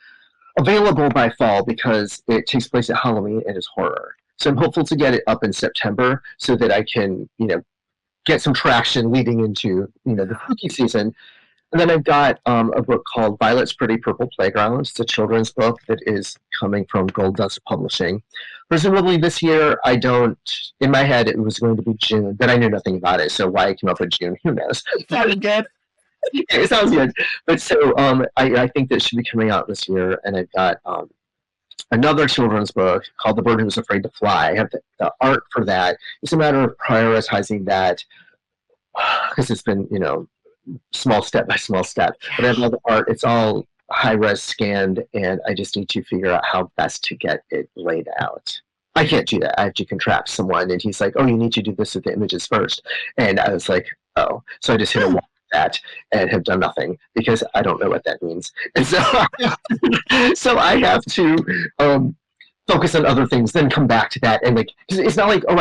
available by fall because it takes place at Halloween and is horror. So I'm hopeful to get it up in September so that I can, get some traction leading into, the spooky season. And then I've got a book called Violet's Pretty Purple Playground. It's a children's book that is coming from Gold Dust Publishing. Presumably this year, in my head, it was going to be June, but I knew nothing about it. So why I came up with June, who knows? Sounds good. It sounds good. But so I think that should be coming out this year. And I've got another children's book called The Bird Who Was Afraid to Fly. I have the art for that. It's a matter of prioritizing that because it's been, small step by small step. But I have all the art. It's all high-res scanned, and I just need to figure out how best to get it laid out. I can't do that. I have to contract someone. And he's like, oh, you need to do this with the images first. And I was like, oh. So I just hit a wall with that and have done nothing because I don't know what that means. And so, so I have to focus on other things, then come back to that. And like, it's not like, oh,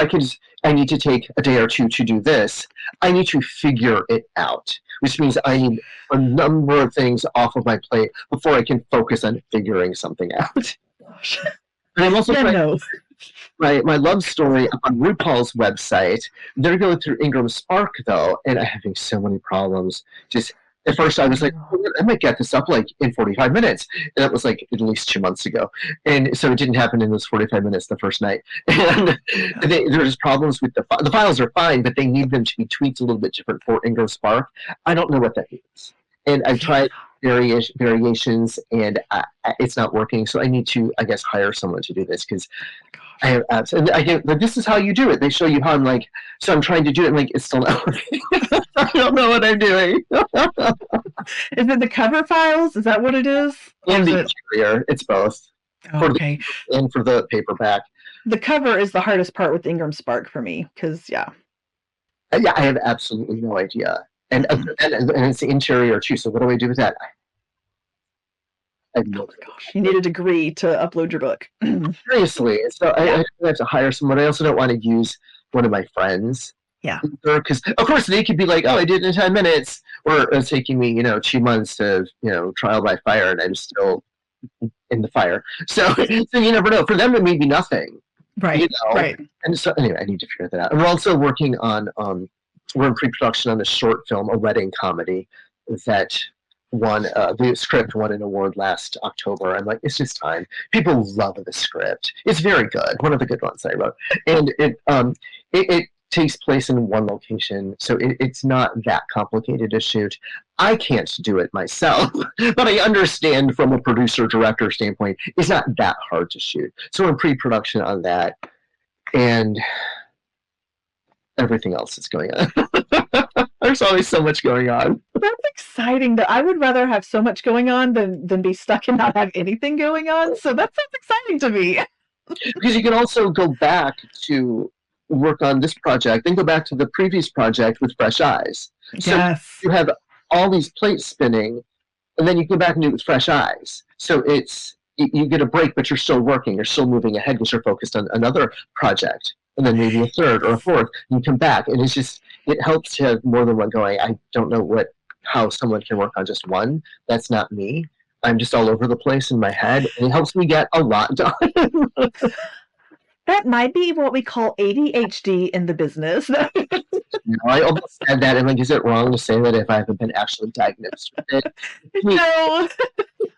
I need to take a day or two to do this. I need to figure it out, which means I need a number of things off of my plate before I can focus on figuring something out. And I'm also trying my love story up on RuPaul's website. They're going through Ingram Spark though, and I'm having so many problems. Just at first I was like, oh, I might get this up like in 45 minutes. And that was like at least 2 months ago. And so it didn't happen in those 45 minutes the first night. And there's problems with the files are fine, but they need them to be tweaked a little bit different for Ingram Spark. I don't know what that means. And I've tried variations, and it's not working. So I need to, I guess, hire someone to do this because I have apps. And I get, like, this is how you do it. They show you how. I'm like, so I'm trying to do it. I'm like, it's still not working. I don't know what I'm doing. Is it the cover files? Is that what it is? And the interior. It's both. Okay. And for the paperback. The cover is the hardest part with Ingram Spark for me because, yeah, I have absolutely no idea. And it's the interior too. So what do I do with that? I have no gosh, you need a degree to upload your book. Seriously. So I have to hire someone. I also don't want to use one of my friends. Yeah. Because of course they could be like, oh, I did it in 10 minutes, or it's taking me, 2 months to, trial by fire, and I'm still in the fire. So you never know. For them, it may be nothing. Right. Right. And so anyway, I need to figure that out. And we're also working on we're in pre-production on a short film, a wedding comedy that won the script won an award last October. I'm like, it's just time. People love the script. It's very good. One of the good ones I wrote, and it takes place in one location, so it's not that complicated to shoot. I can't do it myself, but I understand from a producer-director standpoint, it's not that hard to shoot. So we're in pre-production on that, and everything else is going on. There's always so much going on. That's exciting. I would rather have so much going on than be stuck and not have anything going on. So that sounds exciting to me. Because you can also go back to work on this project, then go back to the previous project with fresh eyes. So yes. You have all these plates spinning, and then you go back and do it with fresh eyes. So you get a break, but you're still working. You're still moving ahead because you're focused on another project. And then maybe a third or a fourth, and you come back, and it helps to have more than one going. I don't know how someone can work on just one. That's not me. I'm just all over the place in my head, and it helps me get a lot done. That might be what we call ADHD in the business. I almost said that. I'm like, is it wrong to say that if I haven't been actually diagnosed with it? No.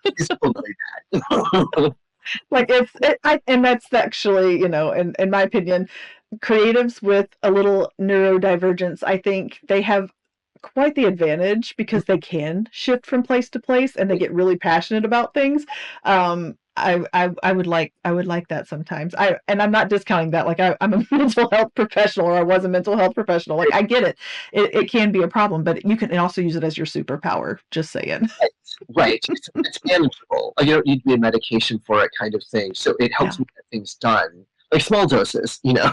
It's totally that. Like and that's actually, in my opinion, creatives with a little neurodivergence, I think they have quite the advantage because they can shift from place to place and they get really passionate about things. I would like that sometimes. And I'm not discounting that. Like I'm a mental health professional, or I was a mental health professional. Like I get it. It can be a problem, but you can also use it as your superpower. Just saying. Right. It's manageable. You don't need to be a medication for it, kind of thing. So it helps me get things done, like small doses. Yeah.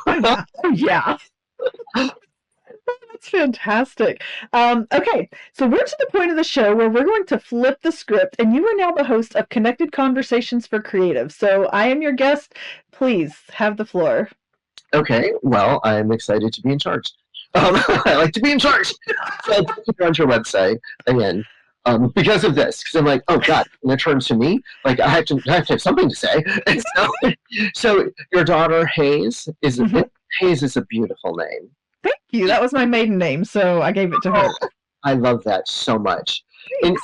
That's fantastic. Okay, so we're to the point of the show where we're going to flip the script, and you are now the host of Connected Conversations for Creatives. So I am your guest. Please have the floor. Okay, well, I'm excited to be in charge. I like to be in charge. So I put it on your website again because of this. Because I'm like, oh God, when it turns to me, like I have to have something to say. And so your daughter Hayes is a beautiful name. Thank you. That was my maiden name, so I gave it to her. I love that so much. And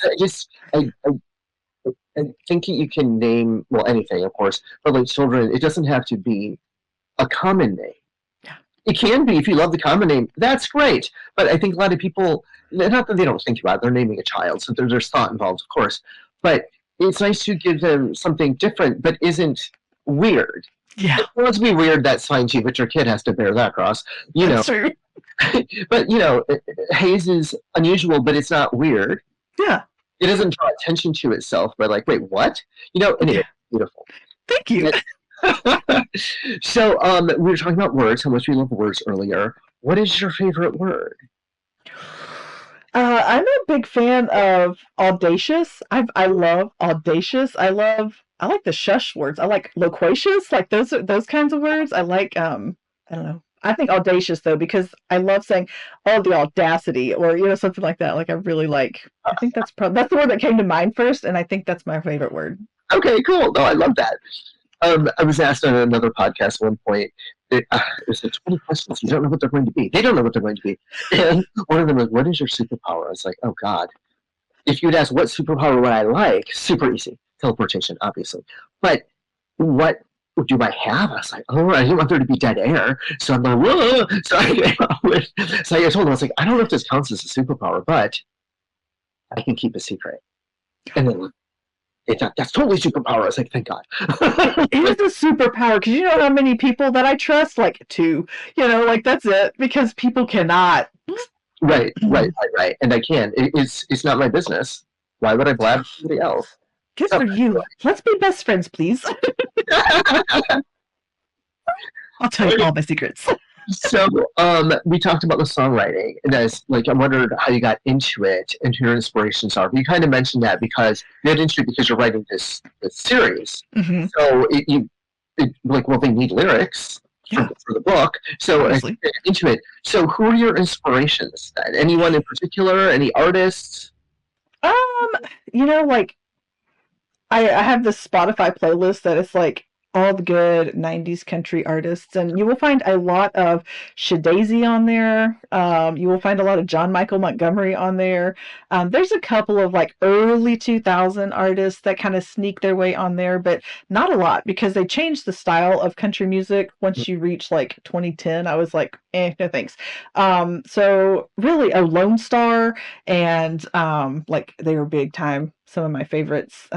I think you can name, well, anything, of course, but like children, it doesn't have to be a common name. Yeah. It can be if you love the common name. That's great. But I think a lot of people, not that they don't think about it, they're naming a child, so there's thought involved, of course. But it's nice to give them something different, but isn't weird. Yeah. If it wants to be weird, that's fine too, but your kid has to bear that cross. That's true. But, Hayes is unusual, but it's not weird. Yeah. It doesn't draw attention to itself by like, wait, what? And it's beautiful. Thank you. So, we were talking about words, how much we love words earlier. What is your favorite word? I'm a big fan of audacious. I love audacious. I like the shush words. I like loquacious, like those kinds of words. I like I don't know. I think audacious though because I love saying oh the audacity or something like that. Like I really like. I think that's the word that came to mind first, and I think that's my favorite word. Okay, cool. No, I love that. I was asked on another podcast at one point. It was like 20 questions. You don't know what they're going to be. They don't know what they're going to be. And one of them was, "What is your superpower?" I was like, "Oh God." If you'd ask what superpower would I like, super easy, teleportation, obviously. But what do I have? I was like, oh, I didn't want there to be dead air. So I'm like, whoa. So I told him, I was like, I don't know if this counts as a superpower, but I can keep a secret. And then that's totally superpower. I was like, thank God. It is a superpower because you know how many people that I trust, like two, like that's it because people cannot. Right. And I can. It's not my business. Why would I blab somebody else? Good So, for you. Let's be best friends, please. I'll tell you all my secrets. so we talked about the songwriting, and as like I wondered how you got into it and who your inspirations are. But you kind of mentioned that because you got into it because you're writing this series. Mm-hmm. So like well they need lyrics for the book. So I get into it. So who are your inspirations then? Anyone in particular? Any artists? Like I have this Spotify playlist that is like all the good 90s country artists, and you will find a lot of Shadazy on there. You will find a lot of John Michael Montgomery on there. There's a couple of like early 2000 artists that kind of sneak their way on there, but not a lot because they changed the style of country music once you reach like 2010. I was like, no thanks. So really a Lone Star and like they were big time. Some of my favorites.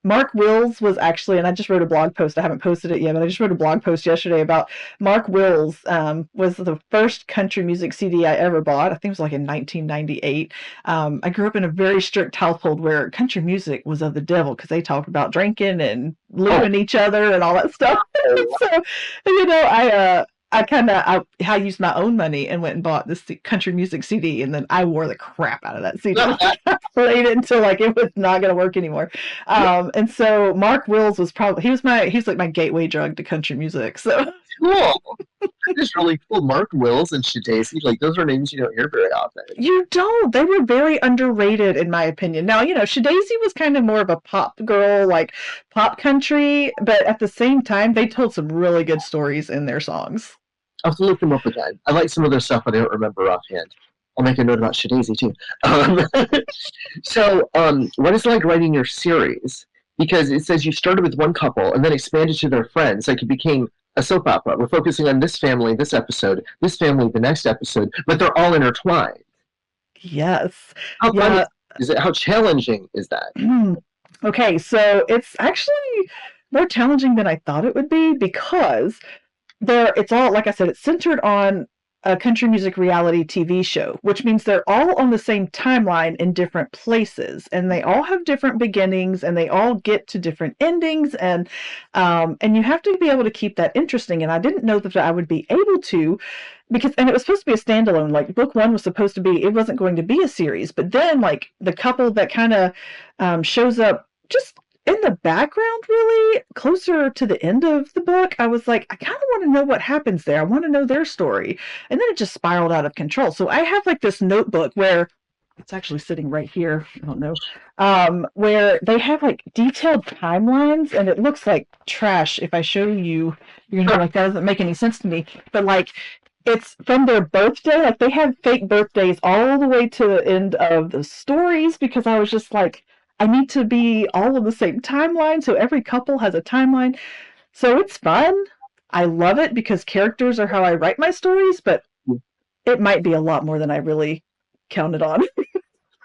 Mark Wills was actually, and I just wrote a blog post. I haven't posted it yet, but I just wrote a blog post yesterday about Mark Wills. Was the first country music CD I ever bought. I think it was like in 1998. I grew up in a very strict household where country music was of the devil because they talked about drinking and leaving each other and all that stuff. So, I used my own money and went and bought this country music CD, and then I wore the crap out of that CD. I played it until like it was not going to work anymore. And so Mark Wills was he's like my gateway drug to country music. So cool. That is really cool. Mark Wills and Shadazy, like those are names you don't hear very often. You don't. They were very underrated in my opinion. Now, Shadazy was kind of more of a pop girl, like pop country, but at the same time, they told some really good stories in their songs. I'll have to look them up again. I like some of their stuff, but I don't remember offhand. I'll make a note about Shadazy too. So, what is it like writing your series? Because it says you started with one couple and then expanded to their friends. Like it became a soap opera. We're focusing on this family, this episode, this family, the next episode, but they're all intertwined. Yes. How fun is it? How challenging is that? Okay, so it's actually more challenging than I thought it would be because it's all, like I said, it's centered on a country music reality TV show, which means they're all on the same timeline in different places, and they all have different beginnings, and they all get to different endings, and you have to be able to keep that interesting. And I didn't know that I would be able to, and it was supposed to be a standalone. Like book one was supposed to be, it wasn't going to be a series, but then like the couple that kind of shows up just in the background, really closer to the end of the book, I was like, I kind of want to know what happens there. I want to know their story. And then it just spiraled out of control. So I have like this notebook where it's actually sitting right here. I don't know. Where they have like detailed timelines, and it looks like trash. If I show you, you're going to be like, that doesn't make any sense to me. But like, it's from their birthday. Like they have fake birthdays all the way to the end of the stories because I was just like, I need to be all on the same timeline, so every couple has a timeline. So it's fun. I love it because characters are how I write my stories, but it might be a lot more than I really counted on.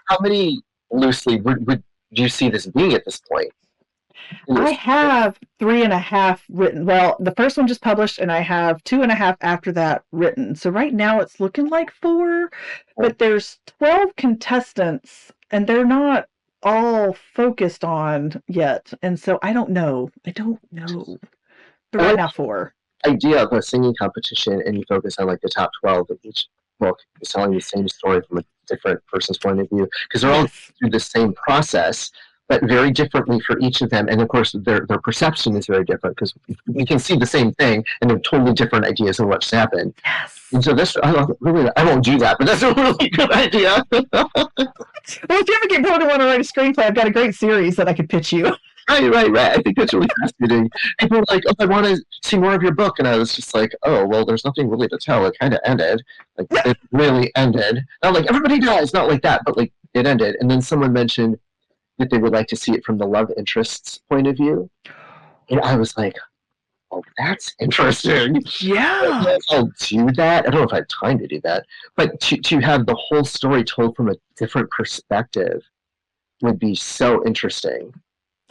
How many loosely would you see this being at this point? I have 3.5 written. Well, the first one just published, and I have 2.5 after that written. So right now it's looking like 4, but there's 12 contestants, and they're not all focused on yet, and so I don't know. But I right like now, 4. the idea of a singing competition, and you focus on like the top 12 of each book is telling the same story from a different person's point of view, because they're all Yes. through the same process, but very differently for each of them. And of course, their perception is very different, because we can see the same thing and have totally different ideas of what's happened. Yes. And so this, I won't do that, but that's a really good idea. Well, if you ever get bored and want to write a screenplay, I've got a great series that I could pitch you. Right. I think that's really fascinating. People are like, "Oh, I want to see more of your book," and I was just like, "Oh, well, there's nothing really to tell. It kind of ended. Like, it really ended. Not like everybody dies, not like that, but like it ended." And then someone mentioned that they would like to see it from the love interest's point of view, and I was like, "Oh, that's interesting." Yeah. I'll do that. I don't know if I have time to do that, but to have the whole story told from a different perspective would be so interesting.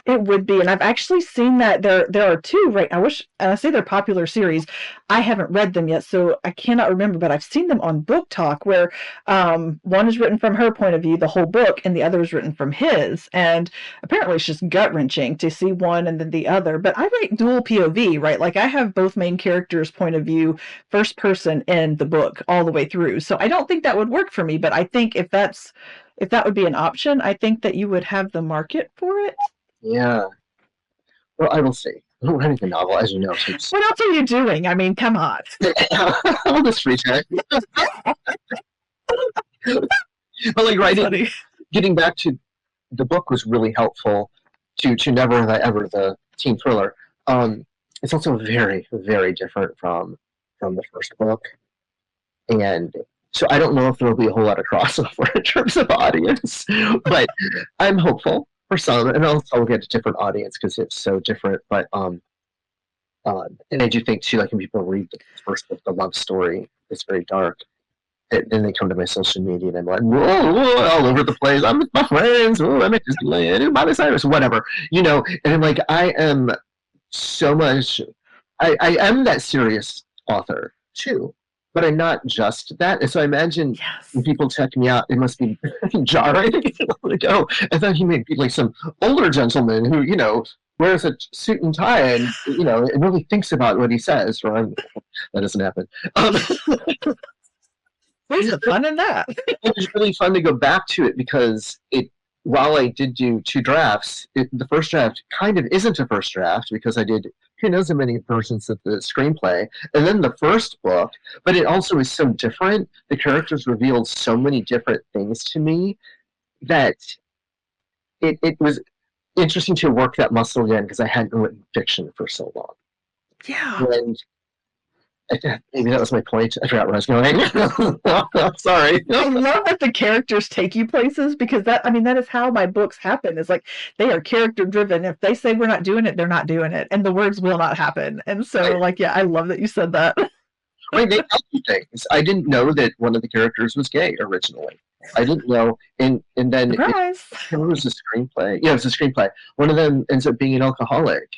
It would be, and I've actually seen that there are 2, right? And I say they're popular series. I haven't read them yet, so I cannot remember, but I've seen them on Book Talk where one is written from her point of view, the whole book, and the other is written from his. And apparently it's just gut-wrenching to see one and then the other. But I write dual POV, right? Like I have both main characters' point of view, first person in the book all the way through. So I don't think that would work for me, but I think if that would be an option, I think that you would have the market for it. Yeah. Well, I will see. I don't write a novel, as you know. So what else are you doing? I mean, come on. All this free time. But like writing, getting back to the book was really helpful to Never Have I Ever, the teen thriller. It's also very, very different from the first book. And so I don't know if there will be a whole lot of crossover in terms of audience, but I'm hopeful for some, and also I'll get a different audience because it's so different. But and I do think too, like when people read the first book, the love story, it's very dark. Then they come to my social media and I'm like, whoa, all over the place. I'm with my friends. Oh, I'm at Disneyland, Miley Cyrus, whatever, and I'm like, I am so much. I am that serious author too. But I'm not just that. And so I imagine when people check me out, it must be jarring. Like, oh, I thought he might be like some older gentleman who, wears a suit and tie and, and really thinks about what he says. Or that doesn't happen. Where's the fun in that? It was really fun to go back to it because while I did do 2 drafts, the first draft kind of isn't a first draft because I did who knows how many versions of the screenplay, and then the first book, but it also is so different. The characters revealed so many different things to me that it was interesting to work that muscle again because I hadn't written fiction for so long. Yeah. And maybe that was my point. I forgot where I was going. Sorry. I love that the characters take you places because that is how my books happen. It's like they are character driven. If they say we're not doing it, they're not doing it, and the words will not happen. And so, I love that you said that. Right, they tell you things. I didn't know that one of the characters was gay originally. I didn't know, and then Surprise. It was a screenplay. Yeah, it was a screenplay. One of them ends up being an alcoholic,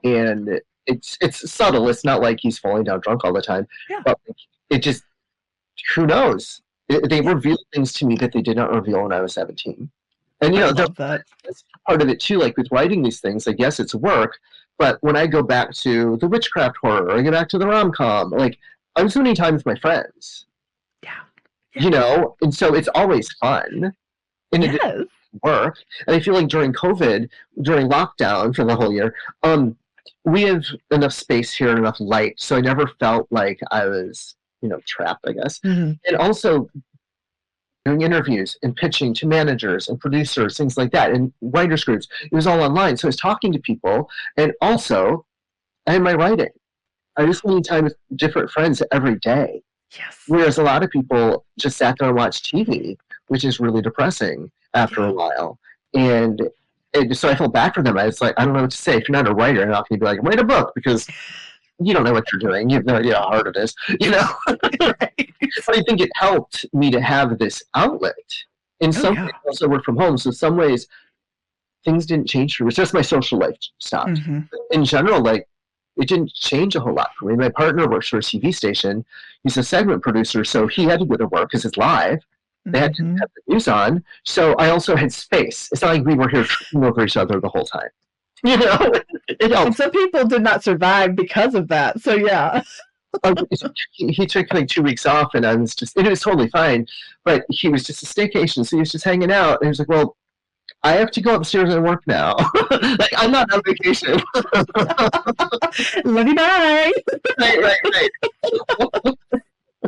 and it's subtle. It's not like he's falling down drunk all the time. Yeah. But it just, who knows? They revealed things to me that they did not reveal when I was 17. And that's part of it too. Like with writing these things, like yes, it's work, but when I go back to the witchcraft horror, or I go back to the rom-com, like I'm spending time with my friends. Yeah. And so it's always fun. And it didn't work. And I feel like during COVID, during lockdown for the whole year, we have enough space here and enough light, so I never felt like I was, trapped, I guess. Mm-hmm. And also doing interviews and pitching to managers and producers, things like that, and writers groups. It was all online, so I was talking to people, and also I had my writing. I was spending time with different friends every day. Yes. Whereas a lot of people just sat there and watched TV, which is really depressing after a while. And so I felt bad for them. I was like, I don't know what to say. If you're not a writer, you're not going to be like, write a book because you don't know what you're doing. You have no idea how hard it is, But I think it helped me to have this outlet. In some ways, I also work from home. So some ways, things didn't change for me. It's just my social life stopped. Mm-hmm. In general, it didn't change a whole lot for me. My partner works for a TV station. He's a segment producer, so he had to go to work because it's live. They had to have the news on. So I also had space. It's not like we were here tripping over each other the whole time. You know, it And helps. some people did not survive because of that. So yeah. He took like 2 weeks off, and it was totally fine. But he was just a staycation, so he was just hanging out. And he was like, "Well, I have to go upstairs and work now. Like I'm not on vacation." Love you, bye. Right.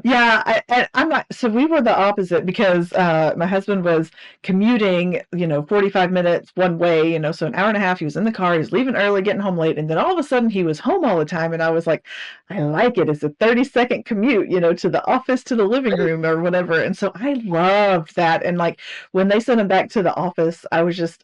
Yeah, I'm not. So we were the opposite because my husband was commuting, 45 minutes one way, so an hour and a half. He was in the car, he was leaving early, getting home late, and then all of a sudden he was home all the time. And I was like, I like it. It's a 30-second commute, to the office, to the living room, or whatever. And so I loved that. And like when they sent him back to the office, I was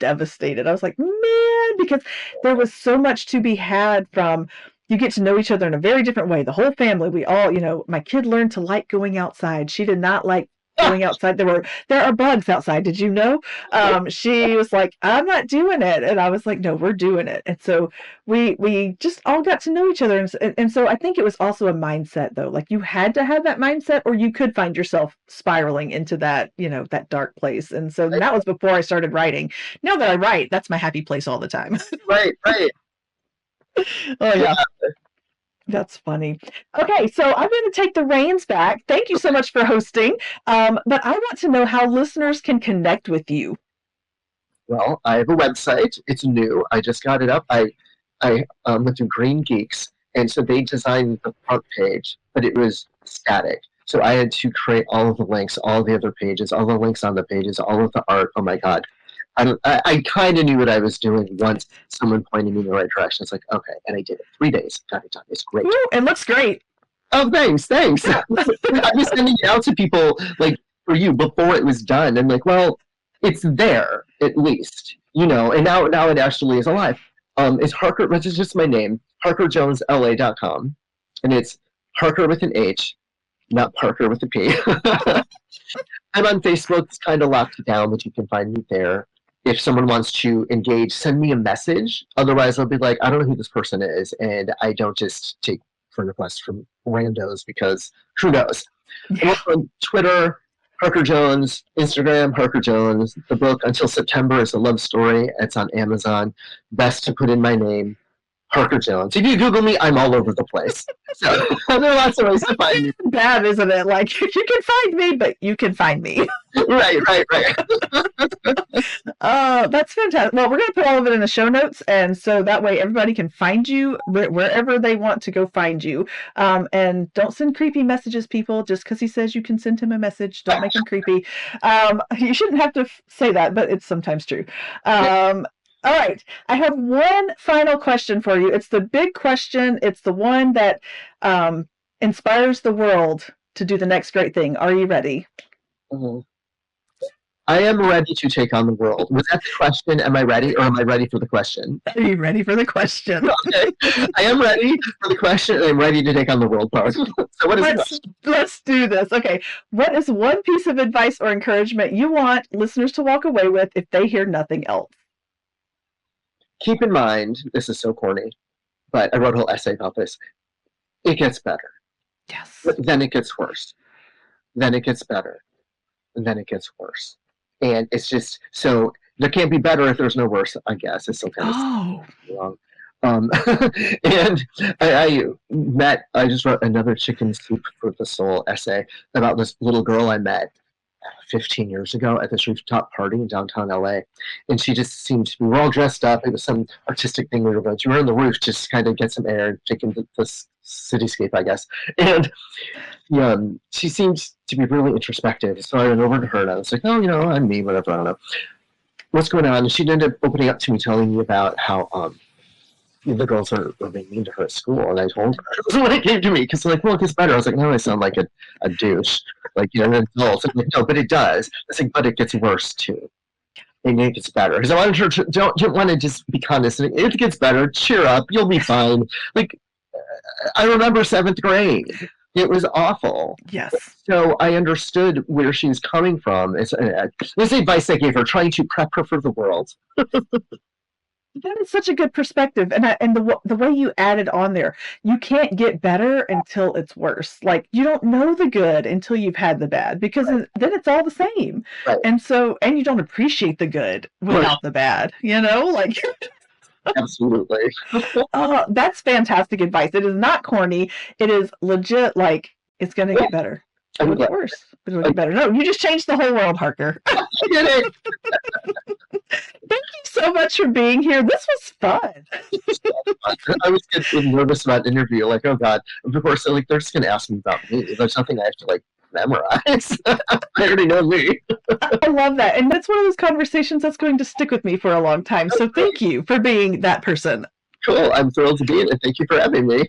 devastated. I was like, man, because there was so much to be had from you get to know each other in a very different way. The whole family, we all, my kid learned to like going outside. She did not like going outside. There are bugs outside. Did you know? She was like, I'm not doing it. And I was like, no, we're doing it. And so we just all got to know each other. And so I think it was also a mindset though. Like you had to have that mindset or you could find yourself spiraling into that, that dark place. And so that was before I started writing. Now that I write, that's my happy place all the time. Right. Oh yeah. That's funny. Okay, so I'm going to take the reins back. Thank you so much for hosting. But I want to know how listeners can connect with you. Well, I have a website. It's new. I just got it up. I went through Green Geeks, and so they designed the front page, but it was static. So I had to create all of the links, all the other pages, all the links on the pages, all of the art. Oh my God. I kind of knew what I was doing once someone pointed me in the right direction. It's like, okay, and I did it. 3 days, got it done. It's great. Ooh, it looks great. Oh, thanks. I was sending it out to people like for you before it was done, and like, well, it's there at least, and now it actually is alive. It's Harker, which is just my name, HarkerJonesLA.com, and it's Harker with an H, not Parker with a P. I'm on Facebook. It's kind of locked down, but you can find me there. If someone wants to engage, send me a message. Otherwise, I'll be like, I don't know who this person is, and I don't just take friend requests from randos because who knows? Yeah. I'm on Twitter, Harker Jones, Instagram, Harker Jones. The book Until September is a love story. It's on Amazon. Best to put in my name, Harker Jones. If you Google me, I'm all over the place. So there are lots of ways to find me. Bad, isn't it? Like you can find me, but you can find me. Right. That's fantastic. Well, we're going to put all of it in the show notes, and so that way everybody can find you wherever they want to go find you. And don't send creepy messages, people. Just because he says you can send him a message, don't make him creepy. You shouldn't have to say that, but it's sometimes true. All right. I have one final question for you. It's the big question. It's the one that inspires the world to do the next great thing. Are you ready? Mm-hmm. I am ready to take on the world. Was that the question? Am I ready, or am I ready for the question? Are you ready for the question? Okay. I am ready for the question, and I'm ready to take on the world part. So what is the question? Let's do this. Okay. What is one piece of advice or encouragement you want listeners to walk away with if they hear nothing else? Keep in mind, this is so corny, but I wrote a whole essay about this. It gets better. Yes. But then it gets worse. Then it gets better. And then it gets worse. And it's just, so there can't be better if there's no worse, I guess. It's still kind of wrong. And I just wrote another Chicken Soup for the Soul essay about this little girl I met 15 years ago at this rooftop party in downtown LA. And she just seemed to be, we're all dressed up. It was some artistic thing we were going to. We were on the roof just to kind of get some air and take in this cityscape, I guess. And she seemed to be really introspective. So I went over to her and I was like, oh, I'm me, whatever, I don't know. What's going on? And she ended up opening up to me, telling me about how the girls are being mean to her at school. And I told her, this is when it came to me, because like, well, it gets better. I was like, no, I sound like a douche, like, an adult. I'm like, no, but it does. I was like, but it gets worse too. And it gets better. Because I wanted her to, don't want to just be condescending. It gets better. Cheer up. You'll be fine. Like, I remember 7th grade. It was awful. Yes. So I understood where she was coming from. It's this advice I gave her, trying to prep her for the world. That is such a good perspective, and the way you added on there, you can't get better until it's worse. Like you don't know the good until you've had the bad, because then it's all the same. Right. And you don't appreciate the good without the bad. Like Absolutely. Oh, that's fantastic advice. It is not corny. It is legit. Like, it's going to get better. I'm It'll get glad. worse, but it'll get better. No, you just changed the whole world, Harker. I did it. Thank you so much for being here. This was fun. I was getting nervous about an interview. Like, oh God, of course, like they're just going to ask me about me. There's nothing I have to like memorize. They already know me. I love that. And that's one of those conversations that's going to stick with me for a long time. So thank you for being that person. Cool. I'm thrilled to be in it. Thank you for having me.